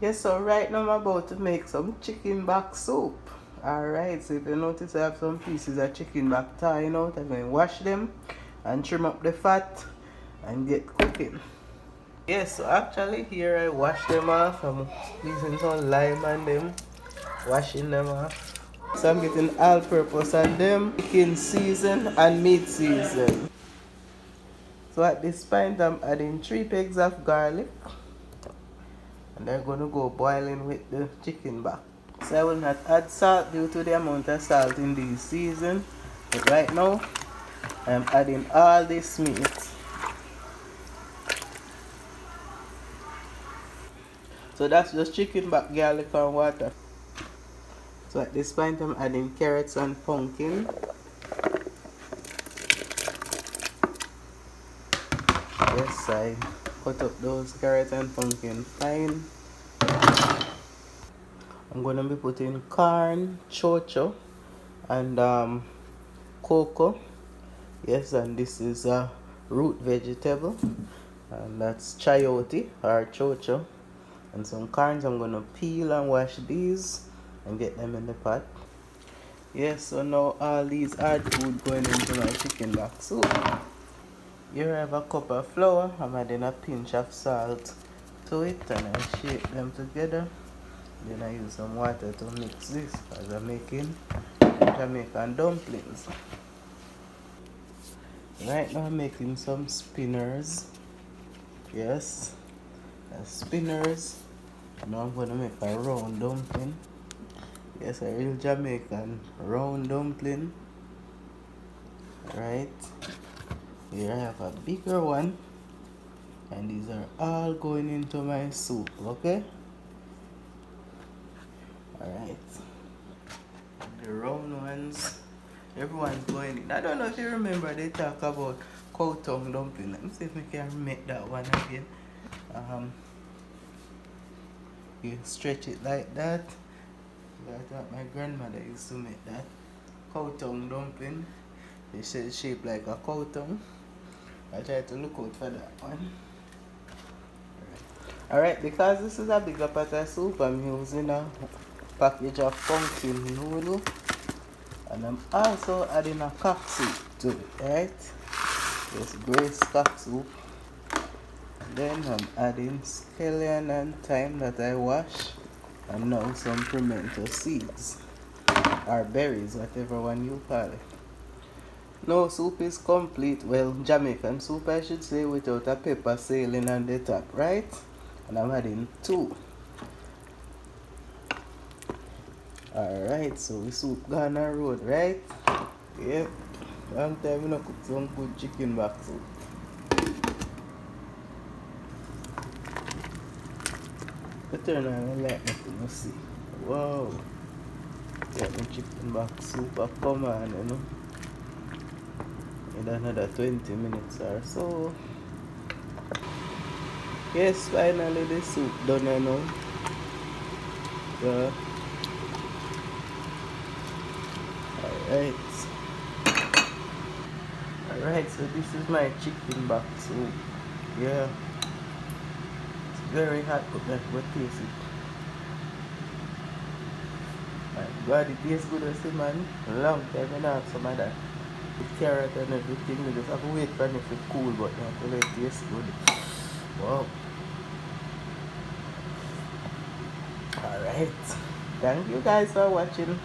Yes, so right now I'm about to make some chicken back soup. Alright, so if you notice I have some pieces of chicken back tying out, I'm going to wash them and trim up the fat and get cooking. Yes, so actually here I wash them off. I'm using some lime on them, washing them off. So I'm getting all purpose on them, chicken season and meat season. So at this point I'm adding 3 pegs of garlic and they're gonna go boiling with the chicken back. So I will not add salt due to the amount of salt in this season. But right now I'm adding all this meat. So that's just chicken back, garlic and water. So at this point I'm adding carrots and pumpkin. Yes, I cut up those carrots and pumpkin fine. I'm gonna be putting corn, chocho, and cocoa. Yes, and this is a root vegetable, and that's chayote or chocho. And some corns I'm gonna peel and wash these and get them in the pot. Yes, so now all these hard food going into my chicken back soup. Here I have a cup of flour. I'm adding a pinch of salt to it and I shake them together. Then I use some water to mix this as I'm making Jamaican dumplings. Right now I'm making some spinners. Yes, spinners. Now I'm gonna make a round dumpling. Yes, a real Jamaican round dumpling. Right. Here I have a bigger one. And these are all going into my soup, okay? Alright. The round ones. Everyone's going in. I don't know if you remember they talk about cow tongue dumpling. Let me see if we can make that one again. You stretch it like that. I thought my grandmother used to make that. Cow tongue dumpling. It's shaped like a cow tongue. I try to look out for that one. Alright, because this is a bigger pot of soup, I'm using a package of pumpkin noodle. And I'm also adding a cock soup to it, right? This braised cock soup. Then I'm adding scallion and thyme that I wash. And now some pimento seeds. Or berries, whatever one you call it. No, soup is complete. Well, Jamaican soup I should say, without a pepper sailing on the top, right? And I'm adding 2. Alright, so we soup Ghana Road, right? Yep. Long time we not cook some good chicken back soup. But turn on the light nothing you see. Wow. Yeah, the chicken back soup a come on, you know. In another 20 minutes or so. Yes, finally the soup done, you know. Yeah. Alright. Alright, so this is my chicken back soup. Yeah. It's very hot, but that will taste it. My God, it tastes good as it, man. Long time I not have some of that. The carrot and everything. We just have to wait for it to cool, but now it tastes good. Wow. Alright. Thank you guys for watching.